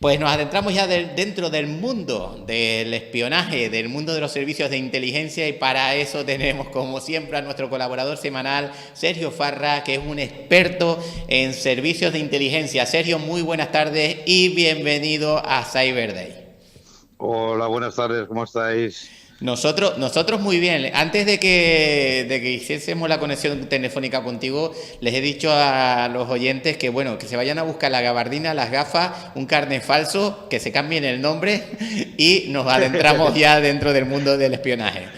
Pues nos adentramos ya dentro del mundo del espionaje, del mundo de los servicios de inteligencia y para eso tenemos como siempre a nuestro colaborador semanal, Sergio Farra, que es un experto en servicios de inteligencia. Sergio, muy buenas tardes y bienvenido a Cyber Day. Hola, buenas tardes, ¿cómo estáis? Nosotros muy bien. Antes de que hiciésemos la conexión telefónica contigo, les he dicho a los oyentes que bueno, que se vayan a buscar la gabardina, las gafas, un carnet falso, que se cambien el nombre y nos adentramos ya dentro del mundo del espionaje.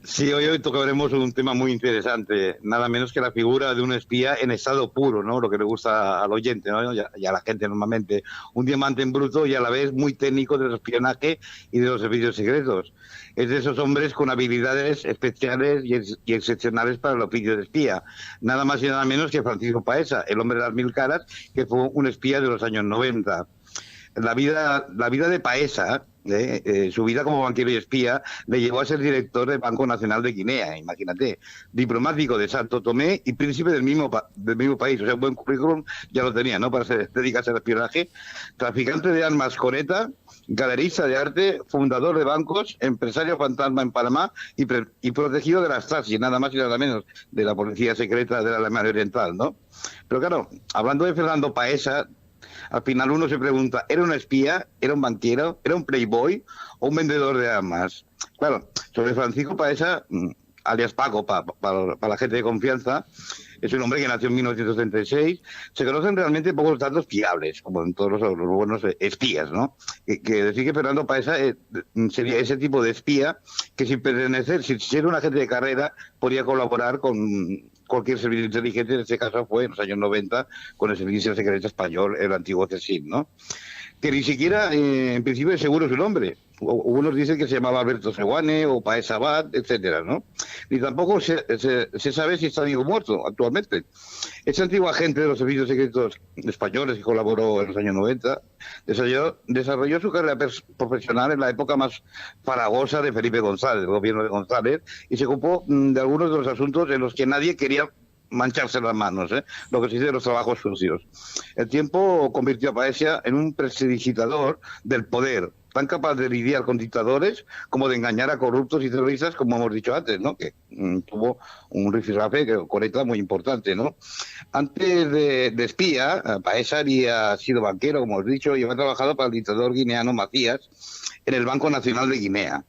Sí, hoy tocaremos un tema muy interesante, nada menos que la figura de un espía en estado puro, ¿no? Lo que le gusta al oyente, ¿no? Y a la gente normalmente. Un diamante en bruto y a la vez muy técnico del espionaje y de los servicios secretos. Es de esos hombres con habilidades especiales y excepcionales para el oficio de espía. Nada más y nada menos que Francisco Paesa, el hombre de las mil caras, que fue un espía de los años 90. La vida de Paesa, su vida como banquero y espía, le llevó a ser director del Banco Nacional de Guinea, imagínate, diplomático de Santo Tomé y príncipe del mismo país. O sea, un buen currículum ya lo tenía, ¿no? Para dedicarse al espionaje. Traficante de armas con ETA, galerista de arte, fundador de bancos, empresario fantasma en Panamá y protegido de la Stasi, nada más y nada menos, de la policía secreta de la Alemania Oriental, ¿no? Pero claro, hablando de Fernando Paesa, al final uno se pregunta, ¿era un espía? ¿Era un banquero? ¿Era un playboy? ¿O un vendedor de armas? Claro, sobre Francisco Paesa, alias Paco, para la gente de confianza, es un hombre que nació en 1936. Se conocen realmente pocos datos fiables, como en todos los buenos espías, ¿no? Que decir que Fernando Paesa sería ese tipo de espía que sin pertenecer, sin ser un agente de carrera, podría colaborar con cualquier servicio inteligente. En este caso fue en los años 90 con el Servicio Secreto Español, el antiguo CSIC, ¿no? Que ni siquiera, en principio, es seguro su nombre. Unos dicen que se llamaba Alberto Seguane o Paesa Abad, etcétera, ¿no? Ni tampoco se sabe si está vivo o muerto actualmente. Este antiguo agente de los servicios secretos españoles que colaboró en los años 90 desarrolló su carrera profesional en la época más farragosa de Felipe González, del gobierno de González, y se ocupó de algunos de los asuntos en los que nadie quería mancharse las manos, lo que se dice de los trabajos sucios. El tiempo convirtió a Paesa en un prestidigitador del poder, tan capaz de lidiar con dictadores como de engañar a corruptos y terroristas, como hemos dicho antes, ¿no? Que tuvo un rifirrafe con ETA muy importante, ¿no? Antes de espía, Paesa había sido banquero, como hemos dicho, y había trabajado para el dictador guineano Macías en el Banco Nacional de Guinea.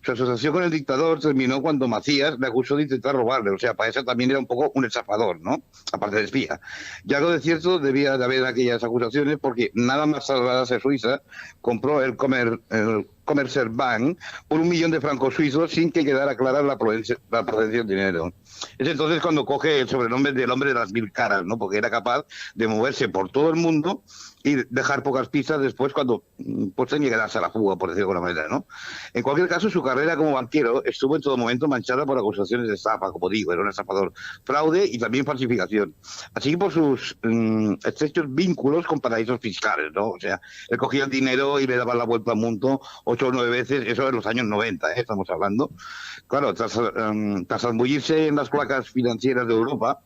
Su asociación con el dictador terminó cuando Macías le acusó de intentar robarle. O sea, Paesa también era un poco un estafador, ¿no? Aparte de espía. Y algo de cierto debía de haber aquellas acusaciones, porque nada más trasladarse a Suiza, compró el Commerzbank por 1 millón de francos suizos sin que quedara clara la procedencia del dinero. Es entonces cuando coge el sobrenombre del hombre de las mil caras, ¿no? Porque era capaz de moverse por todo el mundo y dejar pocas pistas después cuando pues tenía que darse a la fuga, por decirlo de alguna manera, ¿no? En cualquier caso, su carrera como banquero estuvo en todo momento manchada por acusaciones de estafa, como digo, era un estafador, fraude y también falsificación. Así que por sus estrechos vínculos con paraísos fiscales, ¿no? O sea, él cogía el dinero y le daba la vuelta al mundo 8 o 9 veces, eso en los años 90, estamos hablando. Claro, tras zambullirse en las placas financieras de Europa,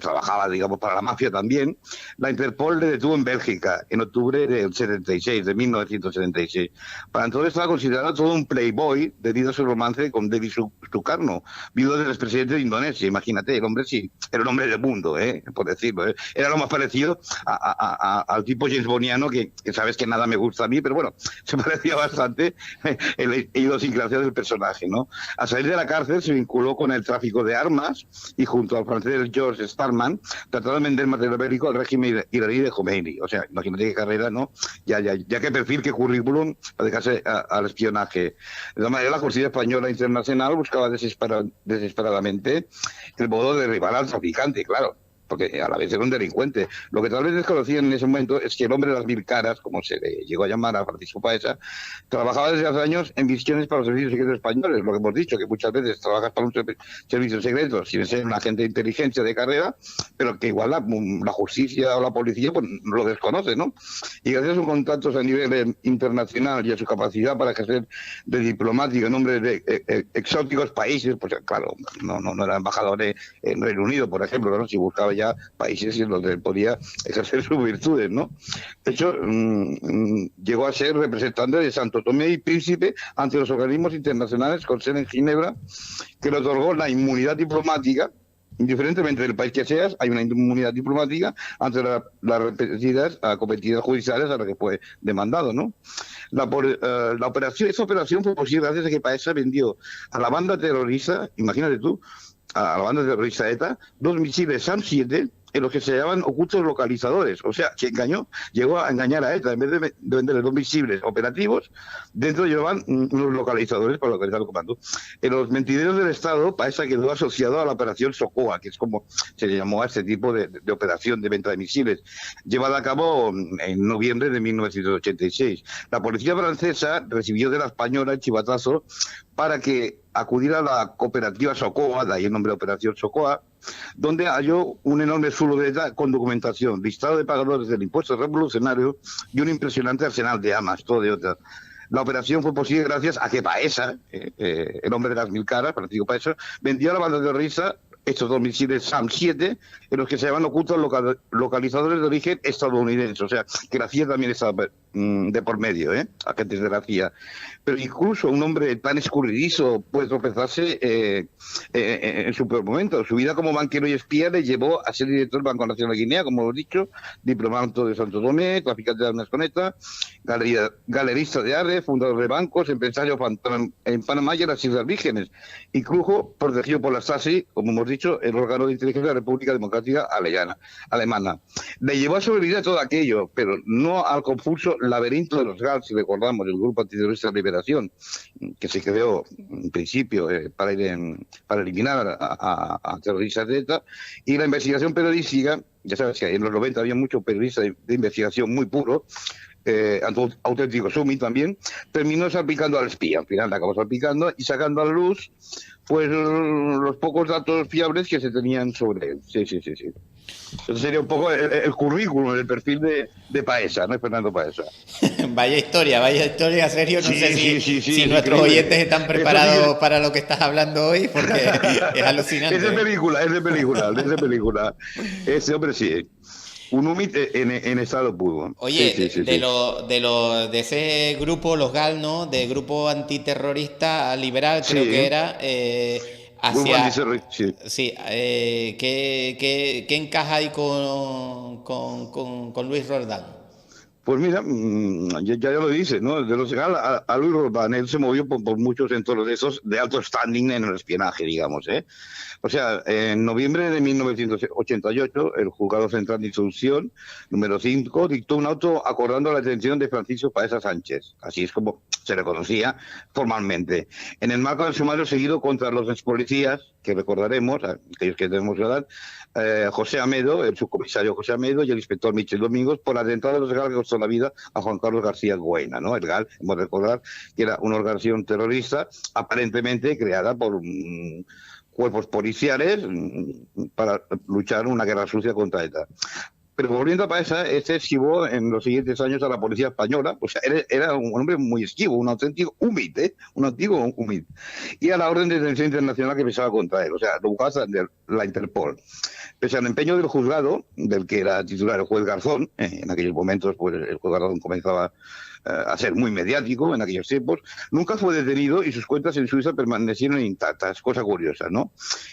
trabajaba, digamos, para la mafia también, la Interpol le detuvo en Bélgica en octubre del 76, de 1976. Para entonces estaba considerado todo un playboy debido a su romance con Debbie Sukarno, viudo del expresidente de Indonesia. Imagínate, el hombre sí, era un hombre del mundo, por decirlo. Era lo más parecido al tipo James Bondiano, que sabes que nada me gusta a mí, pero bueno, se parecía bastante en la idiosincrasia del personaje, ¿no? Al salir de la cárcel se vinculó con el tráfico de armas y junto al francés George Starman trataron de vender material bélico al régimen iraní de Khomeini. O sea, imagínate qué carrera, ¿no? Ya qué perfil, qué currículum para dedicarse al espionaje. De todas maneras, la justicia española internacional buscaba desesperadamente el modo de derribar al traficante, claro, porque a la vez era un delincuente. Lo que tal vez desconocían en ese momento es que el hombre de las mil caras, como se le llegó a llamar a Francisco Paesa, trabajaba desde hace años en misiones para los servicios secretos españoles. Lo que hemos dicho, que muchas veces trabajas para un servicio secreto sin ser un agente de inteligencia de carrera, pero que igual la justicia o la policía pues lo desconoce, ¿no? Y gracias a sus contactos a nivel internacional y a su capacidad para ejercer de diplomático en nombre de exóticos países, pues claro, no era embajador en Reino Unido, por ejemplo, ¿no? Si buscaba ya había países en donde podía ejercer sus virtudes, ¿no? De hecho, llegó a ser representante de Santo Tomé y Príncipe ante los organismos internacionales con sede en Ginebra, que le otorgó la inmunidad diplomática. Indiferentemente del país que seas, hay una inmunidad diplomática ante las repetidas competidas judiciales a las que fue demandado, ¿no? Esa operación fue posible gracias a que Paesa vendió a la banda terrorista, imagínate tú, a la banda terrorista ETA, 2 misiles SAM-7 en los que se llamaban ocultos localizadores. O sea, que llegó a engañar a ETA. En vez de venderle 2 misiles operativos, dentro llevaban unos localizadores para localizar el comando. En los mentideros del Estado, Paesa quedó asociado a la operación Sokoa, que es como se llamó a este tipo de operación de venta de misiles, llevada a cabo en noviembre de 1986. La policía francesa recibió de la española el chivatazo para que acudiera a la cooperativa Sokoa, de ahí el nombre de Operación Sokoa, donde halló un enorme zulo de ETA con documentación, listado de pagadores del impuesto revolucionario y un impresionante arsenal de armas, todo de otra. La operación fue posible gracias a que Paesa, el hombre de las 1000 caras, Francisco Paesa, vendió a la banda terrorista estos 2 misiles SAM-7, en los que se llaman ocultos localizadores de origen estadounidense. O sea, que la CIA también estaba de por medio, agentes de la CIA. Pero incluso un hombre tan escurridizo puede tropezarse en su peor momento. Su vida como banquero y espía le llevó a ser director del Banco Nacional de Guinea, como hemos dicho, diplomático de Santo Tomé, traficante de armas con ETA, galerista de Ares, fundador de bancos, empresario en Panamá y en las Islas Vírgenes. Incluso protegido por la Stasi, como hemos dicho, el órgano de inteligencia de la República Democrática Alemana. Le llevó a sobrevivir a todo aquello, pero no al confuso laberinto de los GAL, si recordamos, el Grupo Antiterrorista de Liberación, que se creó en principio para eliminar a terroristas de ETA, y la investigación periodística. Ya sabes que en los 90 había muchos periodistas de investigación muy puros, auténtico Sumi también, terminó salpicando al espía. Al final acabó salpicando y sacando a la luz pues los pocos datos fiables que se tenían sobre él. Sí. Eso sería un poco el currículum, el perfil de Paesa, ¿no? Fernando Paesa. Vaya historia, Sergio. No sé si nuestros increíble. Oyentes están preparados para lo que estás hablando hoy, porque es alucinante. Es de película. Ese hombre sí. Un UMIT en estado puro. Oye, de ese grupo, los GAL, ¿no? De grupo antiterrorista liberal, creo que era, ¿qué encaja ahí con Luis Roldán? Pues mira, ya lo dices, ¿no? De los GAL a Luis Roldán, él se movió por muchos entornos de esos de alto standing en el espionaje, digamos, ¿eh? O sea, en noviembre de 1988, el Juzgado Central de Instrucción, número 5, dictó un auto acordando la detención de Francisco Paesa Sánchez. Así es como se reconocía formalmente. En el marco del sumario seguido contra los expolicías, que recordaremos, aquellos que tenemos edad, José Amedo, el subcomisario José Amedo y el inspector Michel Domingos, por atentado de los GAL que costó la vida a Juan Carlos García Goyena, ¿no? El GAL, hemos de recordar que era una organización terrorista aparentemente creada por cuerpos policiales para luchar una guerra sucia contra ETA. Pero volviendo a Paesa, esquivó en los siguientes años a la policía española. O sea, era un hombre muy esquivo, un auténtico UMIT, un antiguo UMIT. Y a la orden de detención internacional que pesaba contra él. O sea, lo buscaba de la Interpol. Pese al empeño del juzgado, del que era titular el juez Garzón, en aquellos momentos pues el juez Garzón comenzaba a ser muy mediático en aquellos tiempos, nunca fue detenido y sus cuentas en Suiza permanecieron intactas, cosa curiosa, ¿no?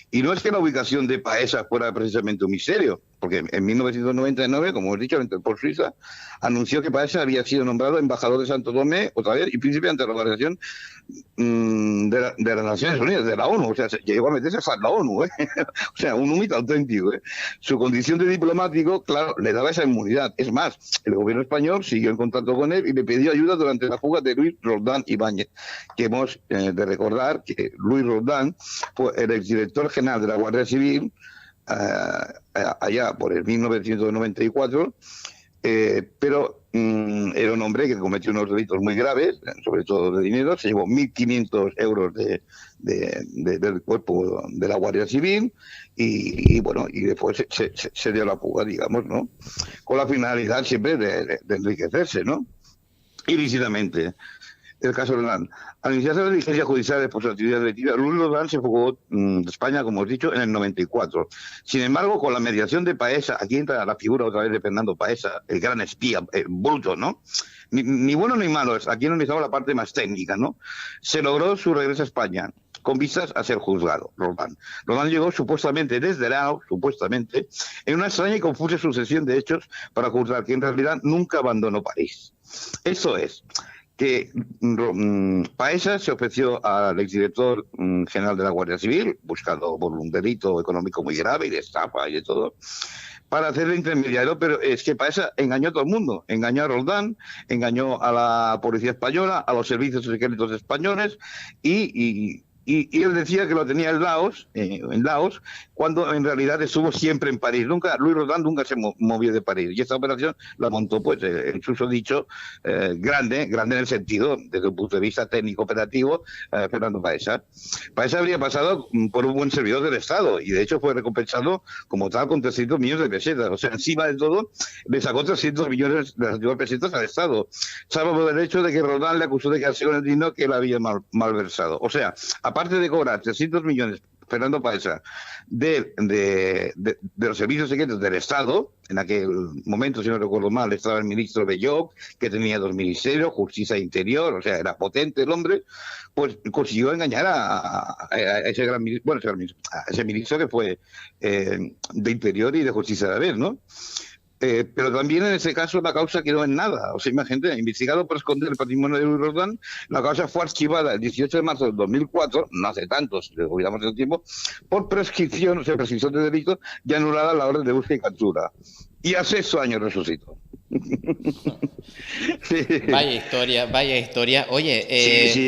Y no es que la ubicación de Paesa fuera precisamente un misterio, porque en 1999, como hemos dicho, la Interpol Suiza anunció que Paesa había sido nombrado embajador de Santo Tomé, otra vez, y príncipe ante la organización de las Naciones Unidas, de la ONU. O sea, llegó a meterse hasta la ONU, ¿eh? O sea, un humito auténtico, ¿eh? Su condición de diplomático, claro, le daba esa inmunidad. Es más, el gobierno español siguió en contacto con él y le pidió ayuda durante la fuga de Luis Roldán Ibáñez, que hemos de recordar que Luis Roldán fue el exdirector general de la Guardia Civil allá por el 1994, pero era un hombre que cometió unos delitos muy graves, sobre todo de dinero. Se llevó 1.500 euros del cuerpo de la Guardia Civil y bueno, y después se dio la fuga, digamos, ¿no? Con la finalidad siempre de enriquecerse, ¿no? Ilícitamente. El caso Roldán. Al iniciarse la diligencia judicial por su actividad delictiva, Luis Roldán se fugó de España, como os he dicho, en el 94. Sin embargo, con la mediación de Paesa, aquí entra la figura otra vez de Fernando Paesa, el gran espía, bruto, ¿no? Ni bueno ni malo, aquí analizamos la parte más técnica, ¿no? Se logró su regreso a España, con vistas a ser juzgado, Roldán. Roldán llegó supuestamente desde Laos, supuestamente, en una extraña y confusa sucesión de hechos para juzgar que en realidad nunca abandonó París. Eso es, que Paesa se ofreció al exdirector general de la Guardia Civil, buscando por un delito económico muy grave y de estafa y de todo, para hacerle intermediario, pero es que Paesa engañó a todo el mundo, engañó a Roldán, engañó a la policía española, a los servicios secretos españoles y él decía que lo tenía en Laos, cuando en realidad estuvo siempre en París. Luis Roldán nunca se movió de París. Y esta operación la montó, pues, el susodicho, grande en el sentido, desde un punto de vista técnico-operativo, Fernando Paesa. Paesa habría pasado por un buen servidor del Estado y, de hecho, fue recompensado como tal con 300 millones de pesetas. O sea, encima de todo, le sacó 300 millones de las antiguas pesetas al Estado. Salvo por el hecho de que Roldán le acusó de quedarse con el dinero que él había malversado. O sea, aparte de cobrar 300 millones, Fernando Paesa, de los servicios secretos del Estado, en aquel momento, si no recuerdo mal, estaba el ministro Belloc, que tenía 2 ministerios, Justicia e Interior, o sea, era potente el hombre, pues consiguió engañar a ese gran ministro, bueno, a ese ministro que fue de Interior y de Justicia de la vez, ¿no? Pero también en ese caso la causa quedó en nada. O sea, imagínate, investigado por esconder el patrimonio de Luis Roldán, la causa fue archivada el 18 de marzo del 2004, no hace tanto, si le olvidamos el tiempo, por prescripción, o sea, prescripción de delito, y anulada la orden de búsqueda y captura. Y a 6 años resucitó. Sí. Vaya historia. Oye,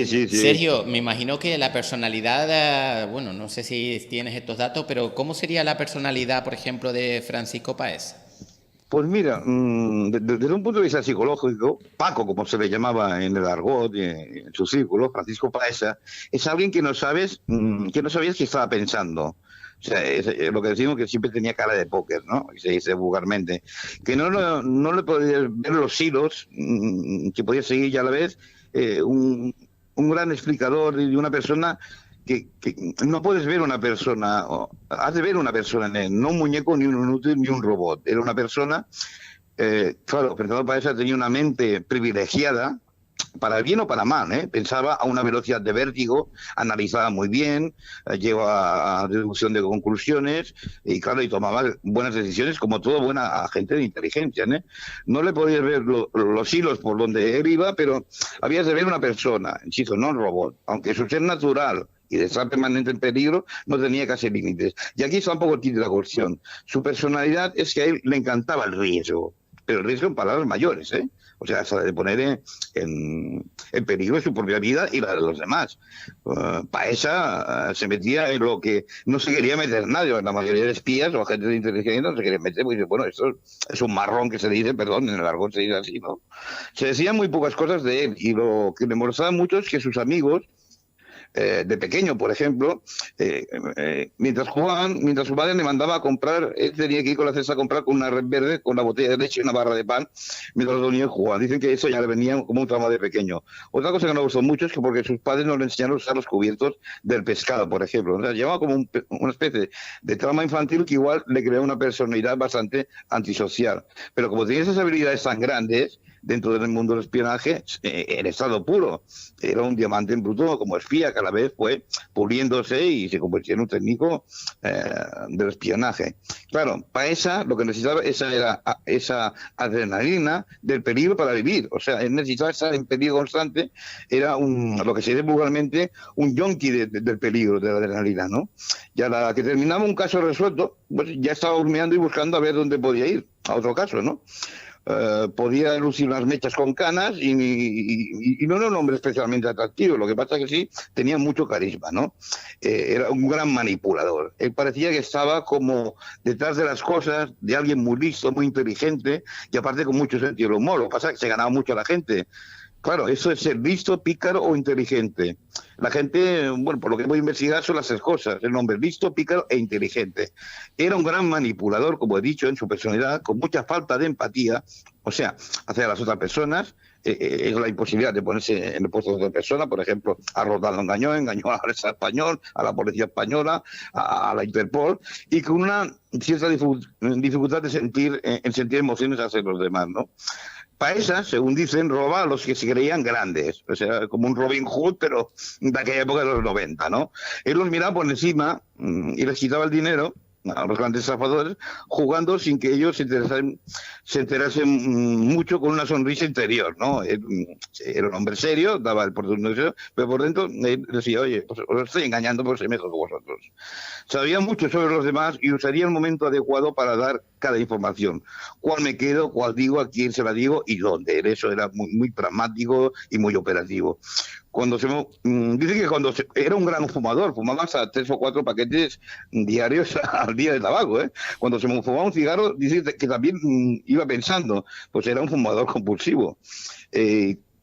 sí. Sergio, me imagino que la personalidad, bueno, no sé si tienes estos datos, pero ¿cómo sería la personalidad, por ejemplo, de Francisco Paesa? Pues mira, desde un punto de vista psicológico, Paco, como se le llamaba en el argot y en su círculo, Francisco Paesa, es alguien que no sabías que estaba pensando. O sea, es lo que decimos, que siempre tenía cara de póker, ¿no? Se dice vulgarmente. Que no le podías ver los hilos, que podía seguir ya a la vez un gran explicador de una persona que no puedes ver una persona, has de ver una persona en él, no un muñeco, ni un inútil, ni un robot. Era una persona, claro, Fernando Paesa tenía una mente privilegiada, para bien o para mal, pensaba a una velocidad de vértigo, analizaba muy bien, llevaba a deducción de conclusiones y claro, y tomaba buenas decisiones como todo buena agente de inteligencia. No le podías ver los hilos por donde él iba, pero habías de ver una persona, insisto, no un robot, aunque su ser natural y de estar permanente en peligro, no tenía casi límites. Y aquí está un poco el kit de la cuestión. Su personalidad es que a él le encantaba el riesgo, pero el riesgo en palabras mayores, o sea, hasta de poner en peligro su propia vida y la de los demás. Paesa se metía en lo que no se quería meter nadie. La mayoría de espías o agentes de inteligencia no se querían meter, porque bueno, esto es un marrón que se dice, perdón, en el argot se dice así, ¿no? Se decían muy pocas cosas de él y lo que le molestaba mucho es que sus amigos, de pequeño, por ejemplo, mientras jugaban, mientras su padre le mandaba a comprar, él tenía que ir con la cesta a comprar con una red verde, con una botella de leche y una barra de pan, mientras los niños jugaban. Dicen que eso ya le venía como un trauma de pequeño. Otra cosa que no me gustó mucho es que porque sus padres no le enseñaron a usar los cubiertos del pescado, por ejemplo. O sea, llevaba como una especie de trauma infantil que igual le creó una personalidad bastante antisocial. Pero como tenía esas habilidades tan grandes dentro del mundo del espionaje, en estado puro, era un diamante en bruto como espía, cada vez fue puliéndose y se convirtió en un técnico del espionaje. Claro, Paesa lo que necesitaba era esa adrenalina del peligro para vivir. O sea, él necesitaba estar en peligro constante, era lo que se dice vulgarmente un yonki del peligro, de la adrenalina, ¿no? Y a la que terminaba un caso resuelto, pues ya estaba hurmeando y buscando a ver dónde podía ir, a otro caso, ¿no? Podía lucir unas mechas con canas y no era un hombre especialmente atractivo. Lo que pasa es que sí, tenía mucho carisma, ¿no? Era un gran manipulador. Él parecía que estaba como detrás de las cosas de alguien muy listo, muy inteligente y aparte con mucho sentido del humor. Lo que pasa es que se ganaba mucho a la gente. Claro, eso es ser listo, pícaro o inteligente. La gente, bueno, por lo que voy a investigar son las 3 cosas. El hombre listo, pícaro e inteligente. Era un gran manipulador, como he dicho, en su personalidad, con mucha falta de empatía, o sea, hacia las otras personas, es la imposibilidad de ponerse en el puesto de otra persona. Por ejemplo, a Roldán lo engañó a la prensa español, a la policía española, a la Interpol, y con una cierta dificultad de sentir emociones hacia los demás, ¿no? Paesa, según dicen, roba a los que se creían grandes, o sea, como un Robin Hood, pero de aquella época de los 90, ¿no? Él los miraba por encima y les quitaba el dinero a los grandes estafadores, jugando sin que ellos se enterasen mucho, con una sonrisa interior, ¿no? Era un hombre serio, daba el portugués, pero por dentro él decía, oye, pues os estoy engañando porque soy mejor que vosotros. Sabía mucho sobre los demás y usaría el momento adecuado para dar cada información. Cuál me quedo, cuál digo, a quién se la digo y dónde. Eso era muy pragmático y muy operativo. Dice que era un gran fumador, fumaba hasta 3 o 4 paquetes diarios al día de tabaco, ¿eh? Cuando se fumaba un cigarro, dice que también iba pensando, pues era un fumador compulsivo.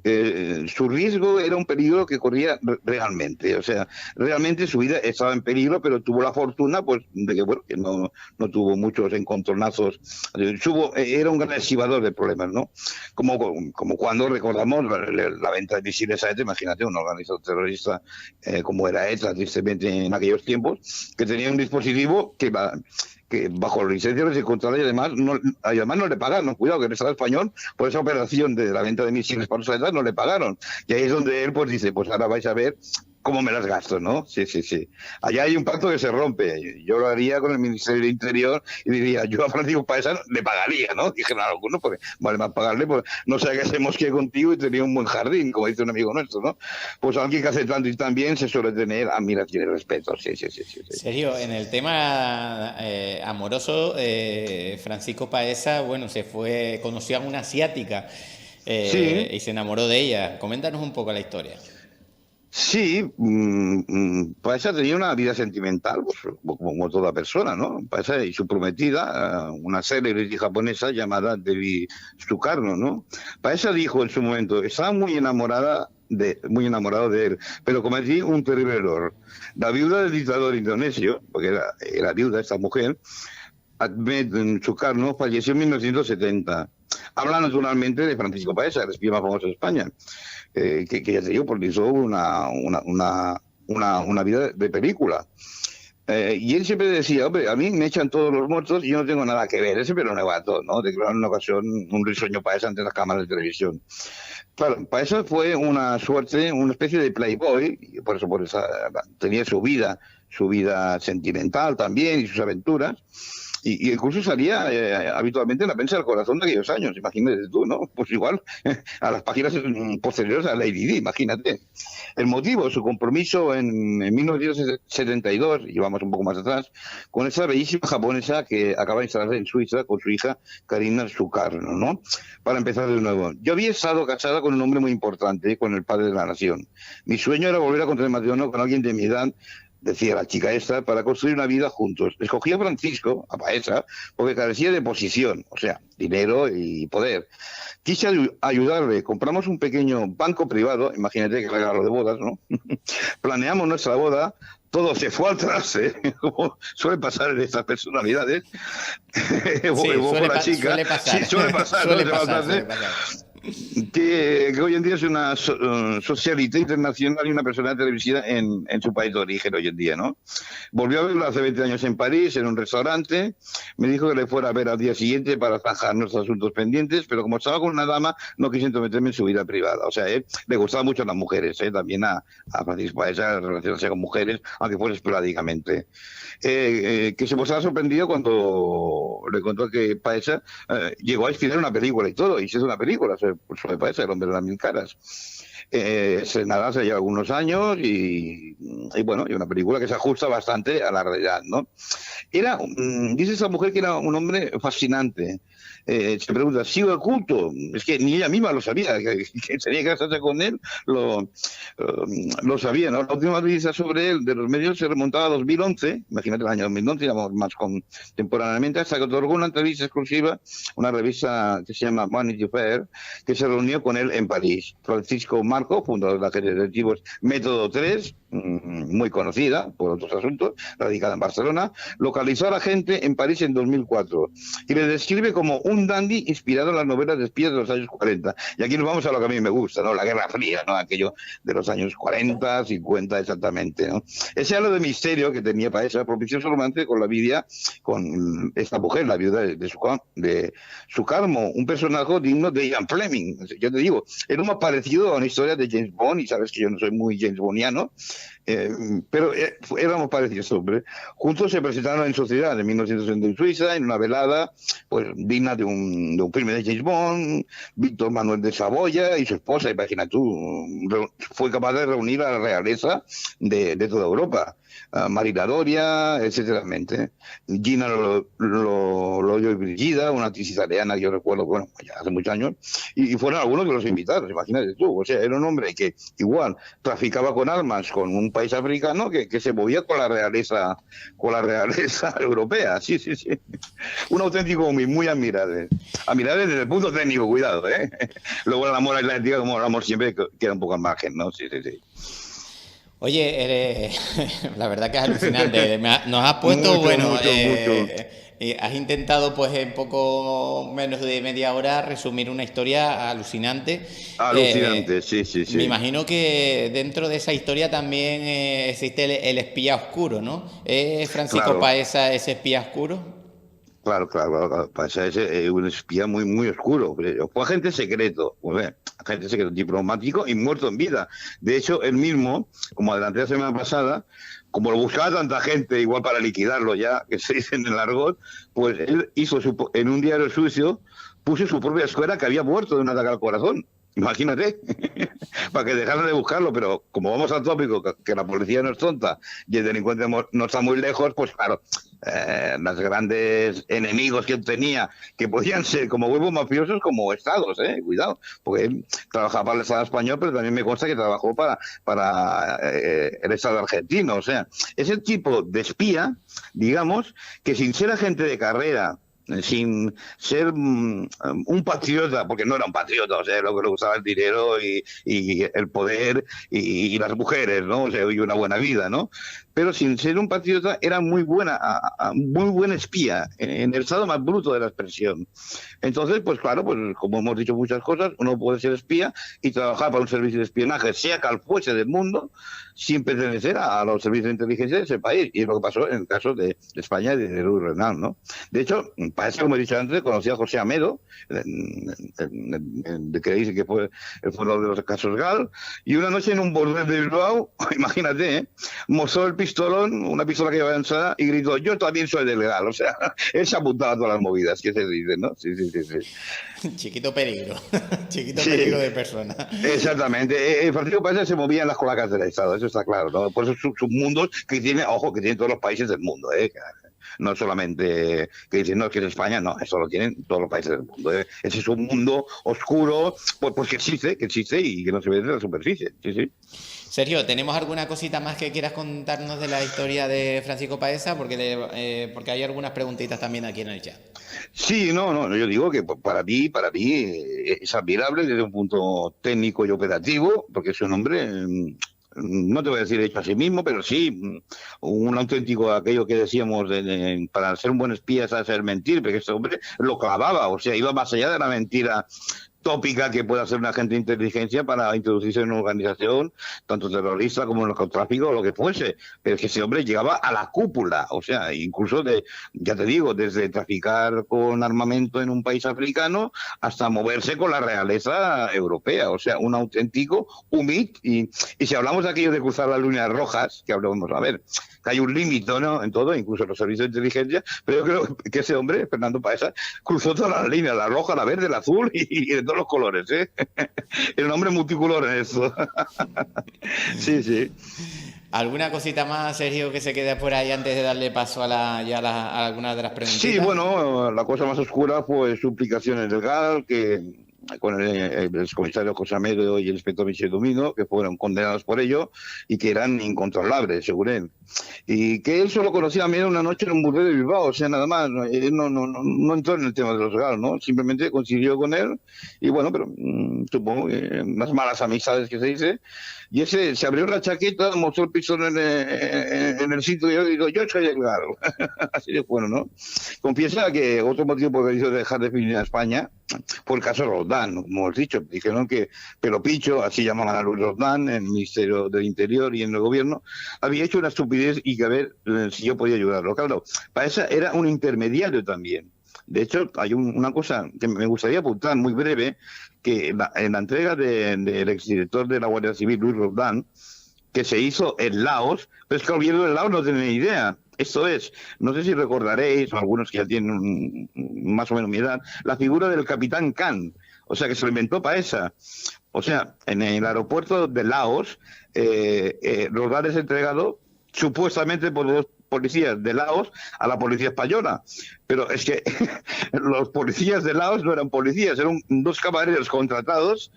Su riesgo era un peligro que corría realmente, o sea, realmente su vida estaba en peligro, pero tuvo la fortuna, pues, de que, bueno, que no tuvo muchos encontronazos. Era un gran esquivador de problemas, ¿no? Como cuando recordamos la venta de misiles a ETA. Imagínate, un organizador terrorista como era ETA, tristemente en aquellos tiempos, que tenía un dispositivo que bajo licencia se controla y además no le pagaron. Cuidado, que en el Estado español, por esa operación de la venta de misiles para los ETA, no le pagaron. Y ahí es donde él pues dice, pues ahora vais a ver cómo me las gasto, ¿no? Sí. Allá hay un pacto que se rompe. Yo lo haría con el Ministerio del Interior y diría, yo a Francisco Paesa le pagaría, ¿no? Dijeron algunos, porque vale más pagarle, pues no sé qué hacemos que contigo y tenía un buen jardín, como dice un amigo nuestro, ¿no? Pues alguien que hace tanto y tan bien se suele tener admiración y respeto. Sí. Serio, en el tema amoroso, Francisco Paesa, bueno, conoció a una asiática y se enamoró de ella. Coméntanos un poco la historia. Sí, Paesa tenía una vida sentimental, pues, como toda persona, ¿no? Paesa y su prometida, una célebre japonesa llamada Devi Sukarno, ¿no? Paesa dijo en su momento, estaba muy enamorado de él, pero cometí un terrible error. La viuda del dictador indonesio, porque era viuda esta mujer, Ahmed Sukarno, falleció en 1970. Habla naturalmente de Francisco Paesa, el espía más famoso de España, que ya te digo, porque hizo una vida de película. Y él siempre decía, hombre, a mí me echan todos los muertos y yo no tengo nada que ver. Él siempre lo negaba todo, ¿no? Declaró en una ocasión un risueño Paesa ante las cámaras de televisión. Claro, Paesa fue una suerte, una especie de playboy, y por eso tenía su vida sentimental también y sus aventuras. Y incluso salía habitualmente en la prensa del corazón de aquellos años, imagínate tú, ¿no? Pues igual a las páginas posteriores a Lady Di, imagínate. El motivo, su compromiso en 1972, y vamos un poco más atrás, con esa bellísima japonesa que acaba de instalarse en Suiza con su hija Karina Sukarno, ¿no? Para empezar de nuevo. Yo había estado casada con un hombre muy importante, con el padre de la nación. Mi sueño era volver a contraer matrimonio con alguien de mi edad, decía la chica esta, para construir una vida juntos. Escogí a Francisco, a Paesa, porque carecía de posición, o sea, dinero y poder. Quise ayudarle, compramos un pequeño banco privado, imagínate que regalo de bodas, ¿no? Planeamos nuestra boda, todo se fue al traste, como suele pasar en estas personalidades. Suele pasar. Que hoy en día es una socialite internacional y una persona televisiva en su país de origen hoy en día, ¿no? Volvió a verlo hace 20 años en París, en un restaurante. Me dijo que le fuera a ver al día siguiente para zanjar nuestros asuntos pendientes, pero como estaba con una dama, no quise meterme en su vida privada. O sea, le gustaban mucho las mujeres, también a Francisco Paesa relacionarse con mujeres, aunque fuera esporádicamente. Que se mostraba sorprendido cuando le contó que Paesa llegó a inspirar una película y todo, y se hizo una película sobre Paesa, el hombre de las 1000 caras. Estrenada hace ya algunos años y bueno, y una película que se ajusta bastante a la realidad, ¿no? Dice esa mujer que era un hombre fascinante. Se pregunta, ¿sigo oculto? Es que ni ella misma lo sabía, que tenía que casarse con él, lo sabía, ¿no? La última noticia sobre él de los medios se remontaba a 2011, imagínate el año 2011, digamos más contemporáneamente, hasta que otorgó una entrevista exclusiva, una revista que se llama Vanity Fair, que se reunió con él en París. Francisco Marco, fundador de la agencia de detectives Método 3, muy conocida por otros asuntos, radicada en Barcelona, localizó a la gente en París en 2004 y le describe como un dandy inspirado en las novelas de espías de los años 40. Y aquí nos vamos a lo que a mí me gusta, ¿no? La Guerra Fría, ¿no? Aquello de los años 40, 50 exactamente, ¿no? Ese halo de misterio que tenía Paesa propició su romance con la vida, con esta mujer, la viuda de su Carmo, un personaje digno de Ian Fleming. Yo te digo, es lo más parecido a una historia de James Bond, y sabes que yo no soy muy James Bondiano, pero éramos parecidos, hombre. Juntos se presentaron en Sociedad en 1960 en Suiza, en una velada pues digna de un filme de James Bond. Víctor Manuel de Saboya y su esposa, imagina tú, fue capaz de reunir a la realeza de toda Europa. Marina Doria, etcétera. Gina Loyo y Brigida, una actriz italiana que yo recuerdo, bueno, ya hace muchos años, y fueron algunos de los invitados, imagínate tú. O sea, era un hombre que igual traficaba con armas con un país africano que se movía con la realeza europea. Sí, sí, sí. Un auténtico muy admirable. Admirable desde el punto técnico, cuidado, ¿eh? Luego el amor atlántico, como hablamos siempre, queda un poco al margen, ¿no? Sí, sí, sí. Oye, la verdad que es alucinante. Nos has puesto, mucho, bueno, mucho. has intentado pues en poco menos de media hora resumir una historia alucinante. Alucinante, sí, sí, Me sí. imagino que dentro de esa historia también existe el espía oscuro, ¿no? ¿Es Francisco Claro. Paesa ese espía oscuro? Claro, claro, claro, claro. Pasa ese un espía muy oscuro. Fue agente secreto, pues, agente secreto diplomático y muerto en vida. De hecho, él mismo, como adelanté la semana pasada, como lo buscaba tanta gente, igual para liquidarlo ya, que se dice en el argot, pues él hizo en un diario sucio, puso su propia escuela que había muerto de un ataque al corazón. Imagínate, para que dejaran de buscarlo, pero como vamos al tópico, que la policía no es tonta y el delincuente no está muy lejos, pues claro, los grandes enemigos que él tenía, que podían ser como huevos mafiosos como estados, cuidado, porque él trabajaba para el Estado español, pero también me consta que trabajó para el Estado argentino. O sea, es el tipo de espía, digamos, que sin ser agente de carrera, sin ser un patriota, porque no era un patriota, o sea, lo que le gustaba el dinero y el poder y las mujeres, ¿no? O sea, y una buena vida, ¿no? Pero sin ser un patriota era muy buen espía, en el estado más bruto de la expresión. Entonces, pues claro, pues como hemos dicho muchas cosas, uno puede ser espía y trabajar para un servicio de espionaje, sea cual fuese del mundo, sin pertenecer a los servicios de inteligencia de ese país. Y es lo que pasó en el caso de España y de Luis Renal, ¿no? De hecho, parece, como he dicho antes, conocí a José Amedo, que dice que fue el fundador de los casos GAL, y una noche en un burdel de Bilbao, imagínate, mostró el pistolón, una pistola que llevaba lanzada, y gritó: yo también soy del GAL. O sea, él se apuntaba a todas las movidas que se dicen, ¿no? Sí, sí, sí, sí. Chiquito peligro, chiquito Sí, peligro de persona. exactamente. El Partido Paisa se movía en las colacas del Estado, eso está claro, ¿no? Por eso submundos que tiene, ojo, que tienen todos los países del mundo, ¿eh? No solamente que dicen, no, que es España, no, eso lo tienen todos los países del mundo, ¿eh? Ese es un mundo oscuro, pues que existe y que no se ve desde la superficie, sí, sí. Sergio, ¿tenemos alguna cosita más que quieras contarnos de la historia de Francisco Paesa? Porque hay algunas preguntitas también aquí en el chat. Sí, no, yo digo que para mí es admirable desde un punto técnico y operativo, porque es un hombre, no te voy a decir hecho a sí mismo, pero sí un auténtico, aquello que decíamos, para ser un buen espía es saber mentir, porque este hombre lo clavaba, o sea, iba más allá de la mentira tópica que puede hacer un agente de inteligencia para introducirse en una organización, tanto terrorista como narcotráfico o lo que fuese. Pero es que ese hombre llegaba a la cúpula, o sea, incluso ya te digo, desde traficar con armamento en un país africano hasta moverse con la realeza europea, o sea, un auténtico humit. Y si hablamos de aquello de cruzar las líneas rojas, que hablamos, a ver, que hay un límite, ¿no? En todo, incluso en los servicios de inteligencia, pero yo creo que ese hombre, Fernando Paesa, cruzó todas las líneas, la roja, la verde, la azul y de todos los colores, ¿eh? El nombre multicolor en eso. Sí, sí. ¿Alguna cosita más, Sergio, que se quede por ahí antes de darle paso a algunas de las Sí, preguntitas? bueno, la cosa más oscura fue su implicación en el GAL, que con el excomisario Cosamedo y el inspector Michel Domingo, que fueron condenados por ello y que eran incontrolables, según él. Y que él solo conocía a Mera una noche en un burdel de Bilbao, o sea, nada más. Él no entró en el tema de los regalos, ¿no? Simplemente coincidió con él y bueno, pero supongo que unas malas amistades que se dice. Y ese se abrió la chaqueta, mostró el pistón en el sitio y yo digo, yo soy el galo. Así de bueno, ¿no? Confiesa que otro motivo por el que hizo dejar de venir a España fue el caso Roldán, ¿no? Como hemos dicho. Dijeron que Pelo Picho, así llamaban a Luis Roldán, en el Ministerio del Interior y en el Gobierno, había hecho una estupidez y que a ver si yo podía ayudarlo. Claro, para eso era un intermediario también. De hecho, hay una cosa que me gustaría apuntar muy breve, que en la entrega del exdirector de la Guardia Civil, Luis Roldán, que se hizo en Laos, pero es que el gobierno de Laos no tiene ni idea. Esto es, no sé si recordaréis, o algunos que ya tienen más o menos mi edad, la figura del capitán Khan, o sea, que se lo inventó para esa. O sea, en el aeropuerto de Laos, Roldán es entregado supuestamente por dos policías de Laos a la policía española. Pero es que los policías de Laos no eran policías, eran dos camareros contratados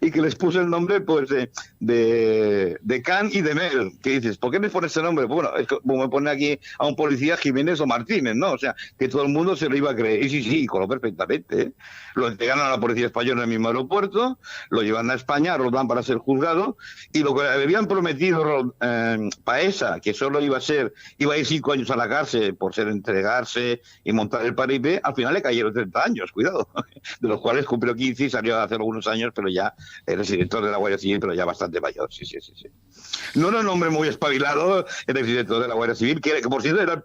y que les puso el nombre pues de Khan y de Mel. Que dices, ¿por qué me pones ese nombre? Bueno, es como me pone aquí a un policía Jiménez o Martínez, ¿no? O sea, que todo el mundo se lo iba a creer. Y sí, coló perfectamente, ¿eh? Lo entregaron a la policía española en el mismo aeropuerto, lo llevan a España, a Roldán para ser juzgado, y lo que le habían prometido Paesa, que solo iba a ir 5 años a la cárcel por entregarse y montar el paripé, al final le cayeron 30 años, cuidado, de los cuales cumplió 15 y salió hace algunos años, pero ya eres director de la Guardia Civil, pero ya bastante mayor, sí. No era un hombre muy espabilado, el exdirector de la Guardia Civil, que por cierto era el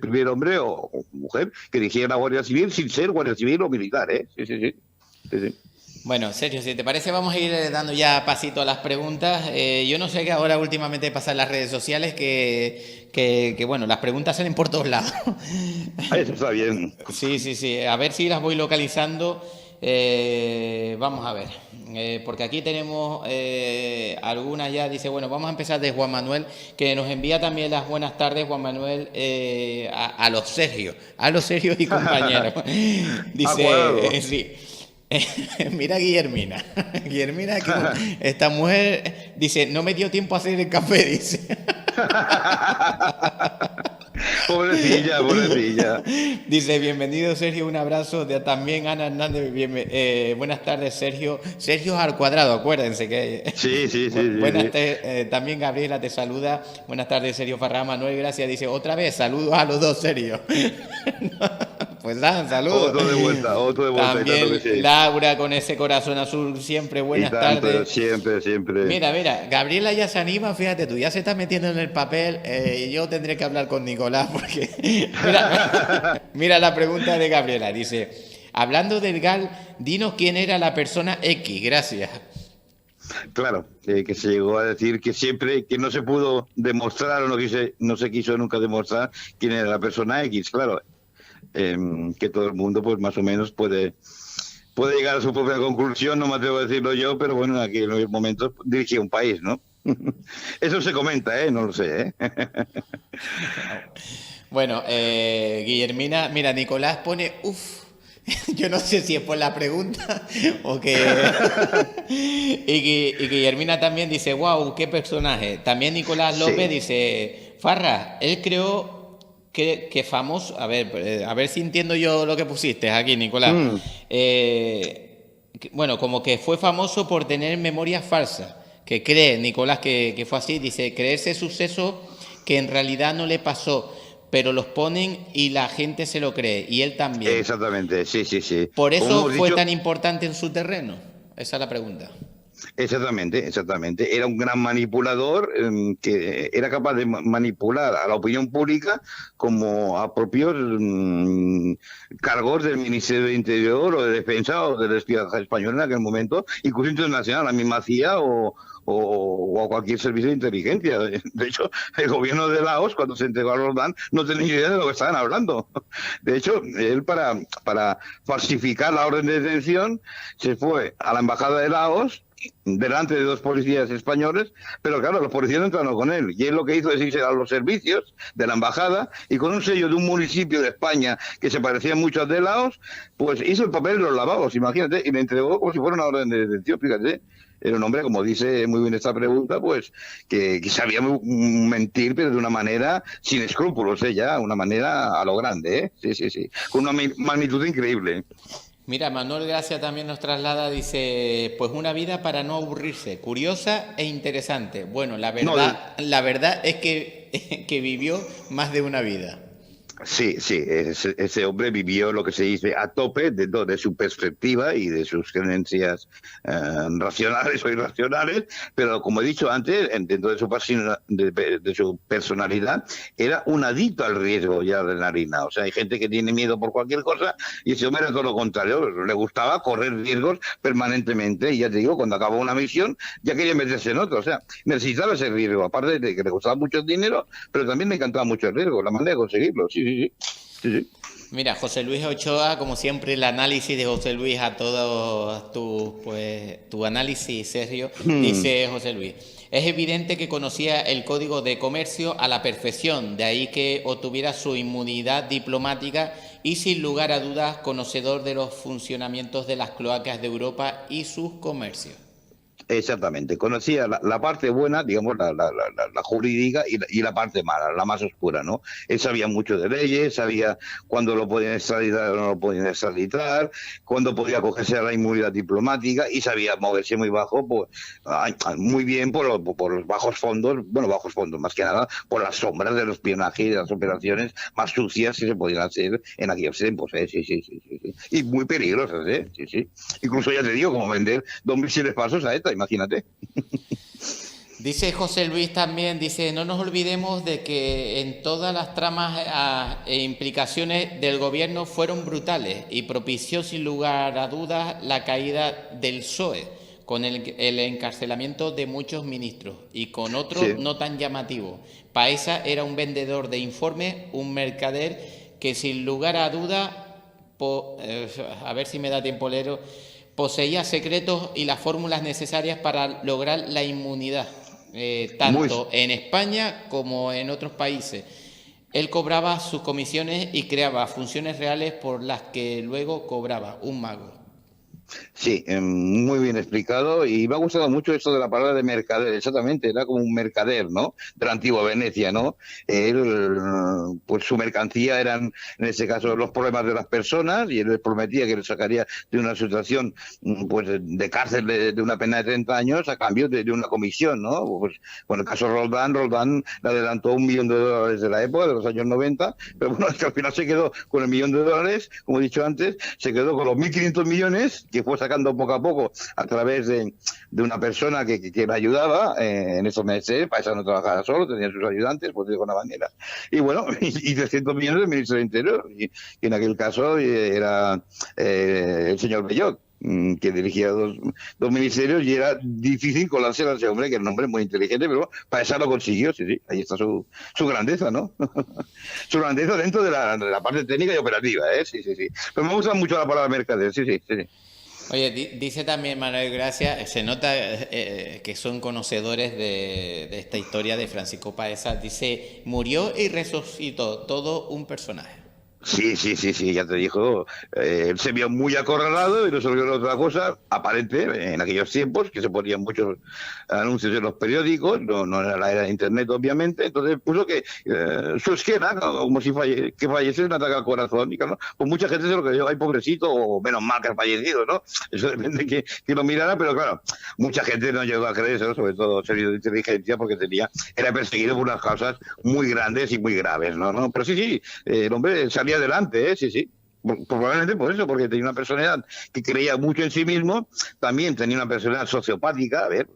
primer hombre o mujer que dirigía la Guardia Civil sin ser Guardia Civil o militar, ¿eh? Sí. Bueno, Sergio, si te parece vamos a ir dando ya pasito a las preguntas. Yo no sé que ahora últimamente pasa en las redes sociales que bueno, las preguntas salen por todos lados. Eso está bien. Sí. A ver si las voy localizando. Vamos a ver, porque aquí tenemos algunas ya, dice, bueno, vamos a empezar de Juan Manuel, que nos envía también las buenas tardes, Juan Manuel, a los Sergio y compañeros. Dice, sí. Mira Guillermina, esta mujer dice, no me dio tiempo a hacer el café, dice. Pobrecilla. Dice, bienvenido Sergio, un abrazo. También Ana Hernández, buenas tardes Sergio. Sergio al cuadrado, acuérdense que... Sí. También Gabriela te saluda. Buenas tardes Sergio Farrá. Manuel, gracias. Dice, otra vez, saludos a los dos, Sergio. Pues dan, saludos. Otro de vuelta. También sí. Laura con ese corazón azul, siempre buenas tardes. Siempre. Mira, Gabriela ya se anima, fíjate tú, ya se está metiendo en el papel. Yo tendré que hablar con Nicolás porque... mira la pregunta de Gabriela, dice, hablando del GAL, dinos quién era la persona X, gracias. Claro, que se llegó a decir que siempre que no se pudo demostrar o no se quiso nunca demostrar quién era la persona X, claro. Que todo el mundo pues más o menos puede llegar a su propia conclusión, no me atrevo a decirlo yo, pero bueno, en aquel momento dirigía un país, ¿no? Eso se comenta, no lo sé, Bueno, Guillermina, mira, Nicolás pone, yo no sé si es por la pregunta o que... y Guillermina también dice, wow, qué personaje. También Nicolás López dice, Farra, él creó que famoso... A ver si entiendo yo lo que pusiste aquí, Nicolás. Bueno, como que fue famoso por tener memorias falsas. Que cree, Nicolás, que fue así. Dice, creerse suceso que en realidad no le pasó, pero los ponen y la gente se lo cree. Y él también. Exactamente, sí. ¿Por eso fue tan importante en su terreno? Esa es la pregunta. Exactamente. Era un gran manipulador que era capaz de manipular a la opinión pública como a propios cargos del Ministerio de Interior o de Defensa o del espionaje español en aquel momento, incluso internacional, la misma CIA o a cualquier servicio de inteligencia. De hecho, el gobierno de Laos, cuando se entregó a Roldán, no tenía idea de lo que estaban hablando. De hecho, él para falsificar la orden de detención se fue a la embajada de Laos, delante de dos policías españoles, pero claro, los policías no entraron con él. Y él lo que hizo es irse a los servicios de la embajada y con un sello de un municipio de España que se parecía mucho al de Laos, pues hizo el papel de los lavabos, imagínate, y le entregó como si fuera una orden de detención, fíjate. Era un hombre, como dice muy bien esta pregunta, pues que sabía mentir, pero de una manera sin escrúpulos, ya, una manera a lo grande, sí, sí, sí, con una magnitud increíble. Mira, Manuel Gracia también nos traslada, dice, pues una vida para no aburrirse, curiosa e interesante. Bueno, No, la verdad es que vivió más de una vida. sí, sí, ese hombre vivió lo que se dice a tope de su perspectiva y de sus creencias racionales o irracionales, pero como he dicho antes, dentro de su de su personalidad, era un adicto al riesgo y a la adrenalina. O sea, hay gente que tiene miedo por cualquier cosa y ese hombre era todo lo contrario, le gustaba correr riesgos permanentemente y ya te digo, cuando acabó una misión ya quería meterse en otra, o sea, necesitaba ese riesgo, aparte de que le costaba mucho el dinero, pero también le encantaba mucho el riesgo, la manera de conseguirlo, sí. Sí, sí. Mira, José Luis Ochoa, como siempre, el análisis de José Luis a todo tu análisis, Sergio, dice José Luis. Es evidente que conocía el código de comercio a la perfección, de ahí que obtuviera su inmunidad diplomática y sin lugar a dudas conocedor de los funcionamientos de las cloacas de Europa y sus comercios. Exactamente, conocía la parte buena, digamos, la jurídica y la parte mala, la más oscura, ¿no? Él sabía mucho de leyes, sabía cuándo lo podían extraditar o no lo podían extraditar, cuándo podía acogerse a la inmunidad diplomática y sabía moverse muy bajo, pues, muy bien por los bajos fondos, bueno, bajos fondos más que nada, por las sombras del espionaje y de las operaciones más sucias que se podían hacer en aquellos tiempos, sí, sí, sí, sí, sí. Y muy peligrosas, sí, sí. Incluso ya te digo, como vender 2 misiles falsos a esta, imagínate. Dice José Luis también, dice, no nos olvidemos de que en todas las tramas e implicaciones del gobierno fueron brutales y propició sin lugar a dudas la caída del PSOE, con el encarcelamiento de muchos ministros y con otros sí, no tan llamativos. Paesa era un vendedor de informes, un mercader que sin lugar a dudas, a ver si me da tiempo leerlo, poseía secretos y las fórmulas necesarias para lograr la inmunidad, tanto en España como en otros países. Él cobraba sus comisiones y creaba funciones reales por las que luego cobraba un mago. Sí, muy bien explicado y me ha gustado mucho esto de la palabra de mercader, exactamente, era como un mercader, ¿no? De la antigua Venecia, ¿no? Él, pues su mercancía eran, en este caso, los problemas de las personas y él les prometía que les sacaría de una situación, pues, de cárcel de una pena de 30 años a cambio de una comisión, ¿no? Pues, bueno, el caso Roldán le adelantó $1 millón de la época, de los años 90, pero bueno, es que al final se quedó con el $1 millón, como he dicho antes, se quedó con los 1.500 millones que fue sacando poco a poco a través de una persona que le ayudaba en esos meses. Paesa no trabajaba solo, tenía sus ayudantes, por decirlo de alguna manera. Y bueno, y 300 millones del ministro del Interior, y en aquel caso era el señor Bellot, que dirigía dos ministerios y era difícil colarse a ese hombre, que era un hombre muy inteligente, pero Paesa lo consiguió, sí, sí, ahí está su grandeza, ¿no? Su grandeza dentro de la parte técnica y operativa, sí, sí, sí. Pero me gusta mucho la palabra mercader, sí, sí, sí. Oye, dice también Manuel Gracia, se nota que son conocedores de esta historia de Francisco Paesa, dice, murió y resucitó, todo un personaje. Sí, sí, sí, sí, ya te dijo, él se vio muy acorralado y no se vio otra cosa aparente en aquellos tiempos, que se ponían muchos anuncios en los periódicos, no era la era de internet obviamente, entonces puso que su esquema, como si fallece de un ataque al corazón, y claro, pues mucha gente se lo creyó, ay pobrecito, o menos mal que ha fallecido, ¿no? Eso depende de que lo mirara, pero claro, mucha gente no llegó a creer eso, sobre todo servicios de inteligencia, porque era perseguido por unas causas muy grandes y muy graves, ¿no? Pero sí, sí, el hombre salía adelante, sí, sí. Probablemente por eso, porque tenía una personalidad que creía mucho en sí mismo, también tenía una personalidad sociopática, a ver,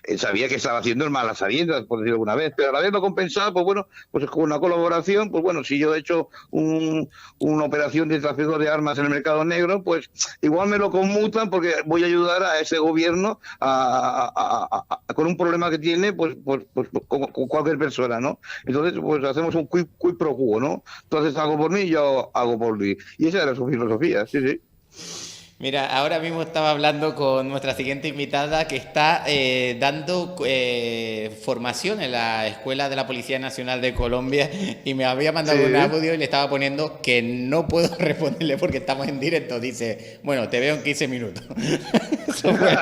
él sabía que estaba haciendo el mal a sabiendas, por decirlo alguna vez, pero a la vez lo compensaba, pues bueno, pues con una colaboración, pues bueno, si yo he hecho una operación de tráfico de armas en el mercado negro, pues igual me lo conmutan porque voy a ayudar a ese gobierno con un problema que tiene, pues con cualquier persona, ¿no? Entonces, pues hacemos un quid pro quo, ¿no? Entonces hago por mí y yo hago por Luis. Y esa era su filosofía, sí, sí. Mira, ahora mismo estaba hablando con nuestra siguiente invitada que está dando formación en la Escuela de la Policía Nacional de Colombia y me había mandado un Sí. audio y le estaba poniendo que no puedo responderle porque estamos en directo. Dice, bueno, te veo en 15 minutos. Eso fue-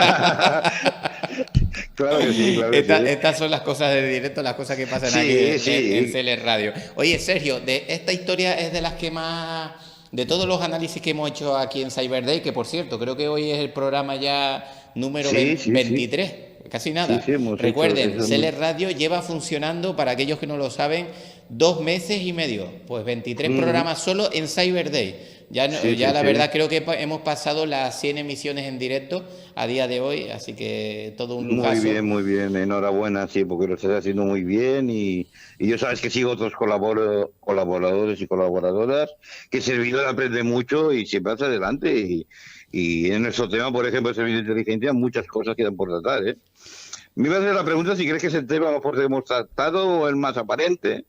Claro que sí, claro que sí. Estas son las cosas del directo, las cosas que pasan aquí Sí, en sí. CL Radio. Oye, Sergio, de esta historia es de las que más, de todos los análisis que hemos hecho aquí en Cyber Day, que por cierto, creo que hoy es el programa ya número Sí, sí, sí. 23, casi Sí, nada. sí, hemos hecho Recuerden, eso. CL Radio lleva funcionando, para aquellos que no lo saben, 2 meses y medio. Pues 23 Ujú. programas solo en Cyber Day. Ya, Sí, ya sí, la sí. verdad creo que hemos pasado las 100 emisiones en directo a día de hoy, así que todo un lujazo. Muy bien. Enhorabuena, sí, porque lo estás haciendo muy bien y yo sabes que sigo otros colaboradores y colaboradoras, que el servidor aprende mucho y siempre hacia adelante. Y en nuestro tema, por ejemplo, el servicio de inteligencia, muchas cosas quedan por tratar, ¿eh? Me iba a hacer la pregunta si crees que es el tema mejor que hemos tratado o el más aparente.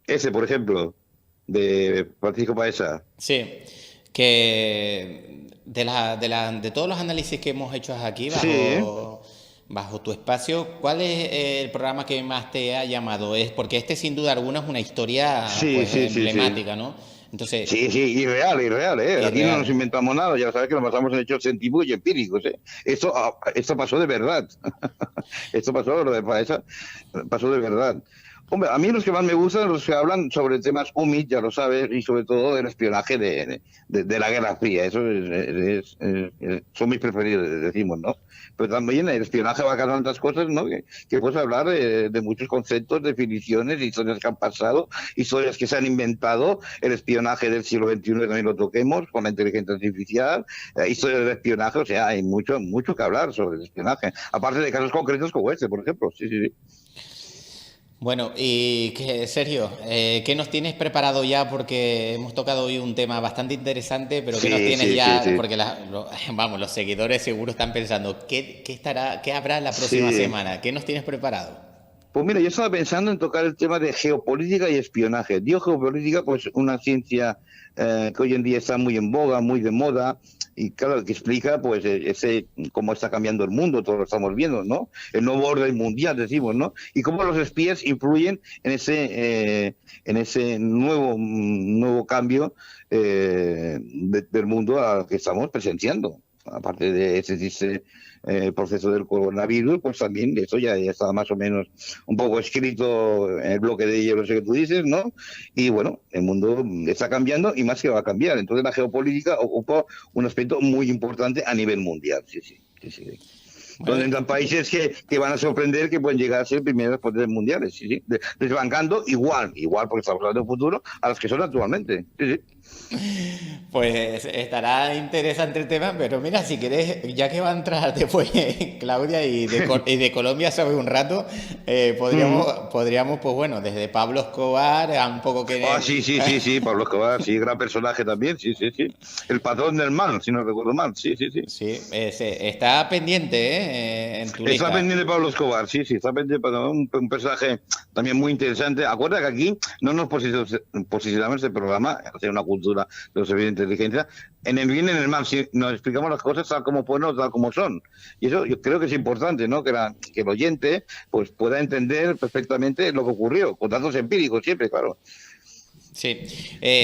Ese, por ejemplo, de Francisco Paesa. Sí, que de todos los análisis que hemos hecho aquí Sí, bajo tu espacio, ¿cuál es el programa que más te ha llamado? Es porque este sin duda alguna es una historia pues sí. emblemática, ¿no? Entonces, Sí, irreal, ¿eh? Aquí no nos irreal. inventamos nada, ya sabes que nos basamos en hechos científicos y empíricos, ¿eh? Esto pasó de verdad. Esto pasó, lo de Paesa, pasó de verdad. Hombre, a mí los que más me gustan son los que hablan sobre temas UMIT, ya lo sabes, y sobre todo el espionaje de la Guerra Fría. Eso son mis preferidos, decimos, ¿no? Pero también el espionaje va a tantas cosas, ¿no? Que puedes hablar de muchos conceptos, definiciones, historias que han pasado, historias que se han inventado, el espionaje del siglo XXI también lo toquemos, con la inteligencia artificial, historias del espionaje, o sea, hay mucho que hablar sobre el espionaje, aparte de casos concretos como este, por ejemplo. Sí. Bueno, y Sergio, ¿qué nos tienes preparado ya? Porque hemos tocado hoy un tema bastante interesante, pero ¿qué nos tienes ya? Sí. Porque vamos, los seguidores seguro están pensando, ¿qué habrá la próxima Sí. semana? ¿Qué nos tienes preparado? Pues mira, yo estaba pensando en tocar el tema de geopolítica y espionaje. Digo geopolítica, pues una ciencia que hoy en día está muy en boga, muy de moda, y claro, que explica pues cómo está cambiando el mundo, todo lo estamos viendo, ¿no? El nuevo orden mundial, decimos, ¿no? Y cómo los espías influyen en ese nuevo cambio del mundo al que estamos presenciando. Aparte de ese proceso del coronavirus, pues también eso ya está más o menos un poco escrito en el bloque de hielo ese que tú dices, ¿no? Y bueno, el mundo está cambiando y más que va a cambiar. Entonces la geopolítica ocupa un aspecto muy importante a nivel mundial, sí. Bueno, Donde entran países que van a sorprender que pueden llegar a ser primeras potencias mundiales, sí. Desbancando igual, porque estamos hablando de futuro, a las que son actualmente, sí. pues estará interesante el tema, pero mira, si quieres, ya que va a entrar después Claudia y de Colombia sabe un rato, Mm. podríamos, pues bueno, desde Pablo Escobar a un poco Ah, que... sí, Pablo Escobar, sí, gran personaje también, sí. El patrón del mal, si no recuerdo mal, sí. Sí, está pendiente, en tu Está lista. pendiente Pablo Escobar, sí, está pendiente para un personaje también muy interesante. Acuerda que aquí no nos posicionamos este programa, hacer una cultura de los servicios de inteligencia, en el bien y en el mal, si nos explicamos las cosas tal como pueden o tal como son. Y eso yo creo que es importante, ¿no? Que el oyente pues pueda entender perfectamente lo que ocurrió, con datos empíricos siempre, claro. Sí.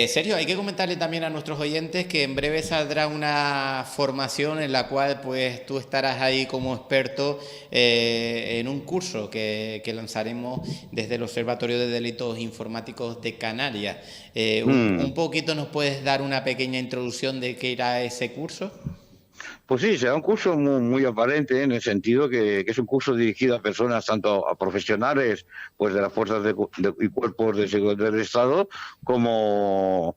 Sergio, hay que comentarle también a nuestros oyentes que en breve saldrá una formación en la cual pues tú estarás ahí como experto en un curso que lanzaremos desde el Observatorio de Delitos Informáticos de Canarias. Un Mm. poquito nos puedes dar una pequeña introducción de qué irá ese curso. Pues sí, será un curso muy aparente en el sentido que es un curso dirigido a personas, tanto a profesionales pues de las fuerzas y cuerpos de seguridad del Estado, como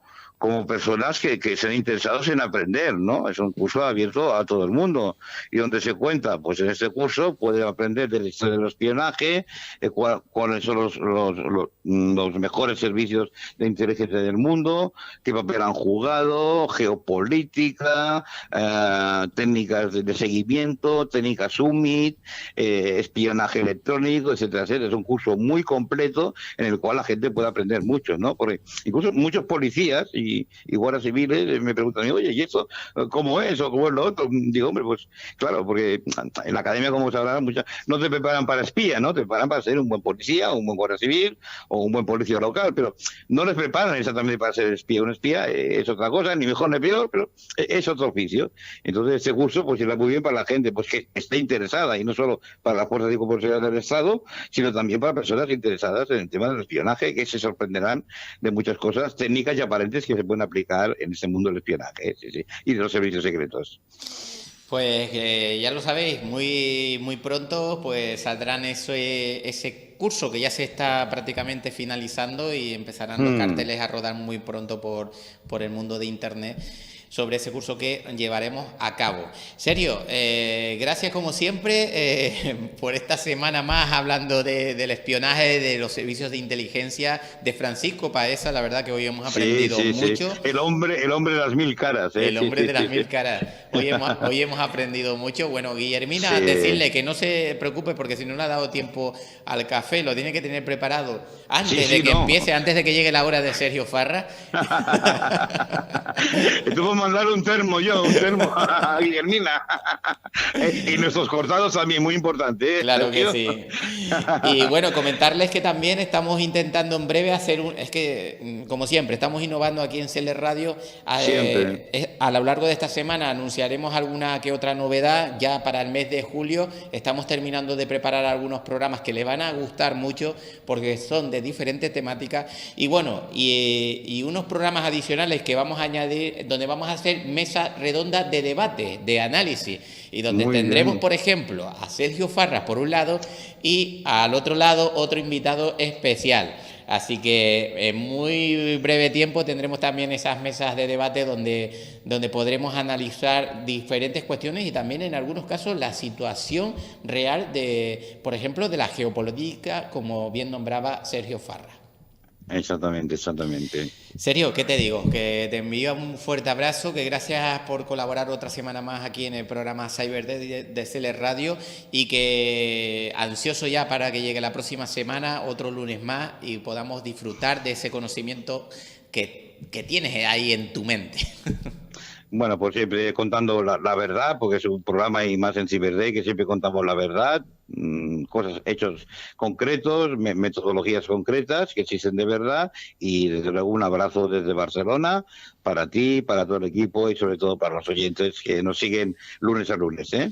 personas que sean interesados en aprender, ¿no? Es un curso abierto a todo el mundo y donde se cuenta, pues en este curso pueden aprender de la historia del espionaje, cuáles son los mejores servicios de inteligencia del mundo, qué papel han jugado, geopolítica, técnicas de seguimiento, técnicas UMIT, espionaje electrónico, etcétera. Es un curso muy completo en el cual la gente puede aprender mucho, ¿no? Porque incluso muchos policías y y guardias civiles me preguntan, oye, ¿y eso cómo es o cómo es lo otro? Digo, hombre, pues claro, porque en la academia, como sabrán, no te preparan para espía, ¿no? Te preparan para ser un buen policía, un buen guardia civil o un buen policía local, pero no les preparan exactamente para ser espía. Un espía es otra cosa, ni mejor ni peor, pero es otro oficio. Entonces, este curso pues irá muy bien para la gente pues que esté interesada, y no solo para las fuerzas y cuerpos de seguridad del Estado, sino también para personas interesadas en el tema del espionaje, que se sorprenderán de muchas cosas técnicas y aparentes que se pueden aplicar en este mundo del espionaje, sí, sí, y de los servicios secretos. Pues ya lo sabéis, muy pronto pues saldrán ese curso que ya se está prácticamente finalizando y empezarán los carteles a rodar muy pronto por el mundo de Internet sobre ese curso que llevaremos a cabo. Sergio, gracias como siempre por esta semana más hablando del espionaje, de los servicios de inteligencia de Francisco Paesa. La verdad que hoy hemos aprendido mucho. Sí. El hombre de las mil caras. El hombre de las mil caras. Hoy hemos aprendido mucho. Bueno, Guillermina, decirle que no se preocupe porque si no le ha dado tiempo al café, lo tiene que tener preparado antes de que empiece, antes de que llegue la hora de Sergio Farra. Mandar un termo a Guillermina. Y nuestros cortados también, muy importante. Claro que sí. Y bueno, comentarles que también estamos intentando en breve hacer es que, como siempre, estamos innovando aquí en CL Radio. A lo largo de esta semana anunciaremos alguna que otra novedad. Ya para el mes de julio estamos terminando de preparar algunos programas que les van a gustar mucho porque son de diferentes temáticas. Y bueno, y unos programas adicionales que vamos a añadir, donde vamos a hacer mesas redondas de debate, de análisis, y donde tendremos, por ejemplo, a Sergio Farras por un lado y al otro lado otro invitado especial. Así que en muy breve tiempo tendremos también esas mesas de debate donde podremos analizar diferentes cuestiones y también en algunos casos la situación real de, por ejemplo, de la geopolítica, como bien nombraba Sergio Farras. Exactamente. Sergio, ¿qué te digo? Que te envío un fuerte abrazo, que gracias por colaborar otra semana más aquí en el programa Cyber de CL Radio y que ansioso ya para que llegue la próxima semana, otro lunes más y podamos disfrutar de ese conocimiento que tienes ahí en tu mente. Bueno, pues siempre contando la verdad, porque es un programa y más en Cyberday que siempre contamos la verdad, cosas, hechos concretos, metodologías concretas que existen de verdad, y desde luego un abrazo desde Barcelona para ti, para todo el equipo y sobre todo para los oyentes que nos siguen lunes a lunes, ¿eh?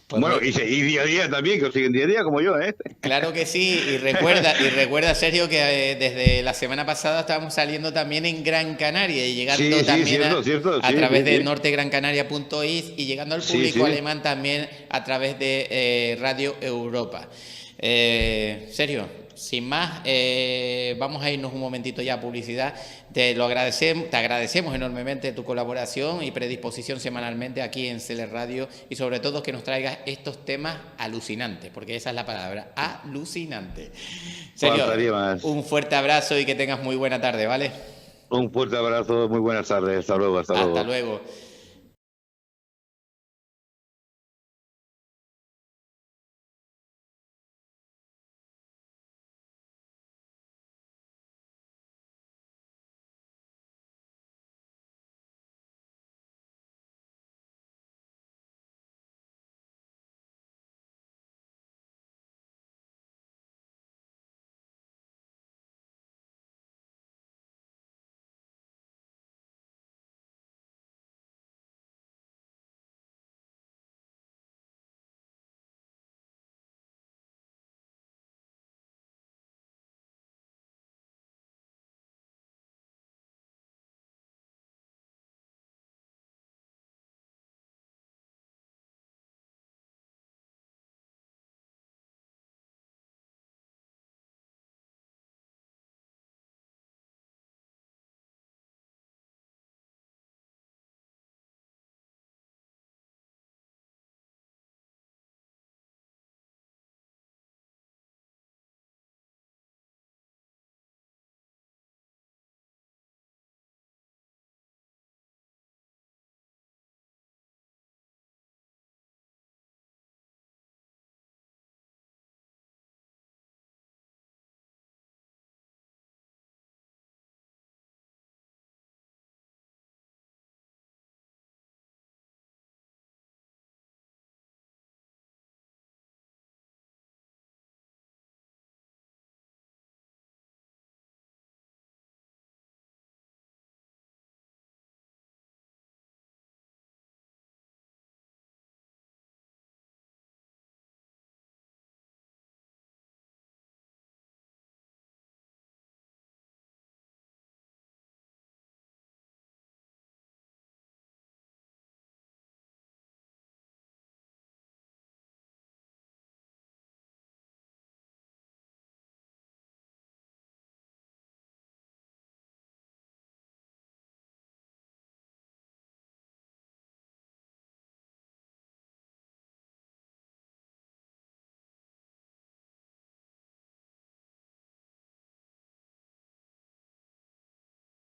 Pues bueno, y día a día también, que os siguen día a día como yo, ¿eh? Claro que sí, y recuerda Sergio, que desde la semana pasada estábamos saliendo también en Gran Canaria y llegando también a través de nortegrancanaria.is y llegando al público alemán también a través de Radio Europa. Sergio, sin más, vamos a irnos un momentito ya a publicidad. Te agradecemos enormemente tu colaboración y predisposición semanalmente aquí en CL Radio y sobre todo que nos traigas estos temas alucinantes, porque esa es la palabra, alucinante. Sergio, un fuerte abrazo y que tengas muy buena tarde, ¿vale? Un fuerte abrazo, muy buenas tardes, hasta luego. Hasta luego.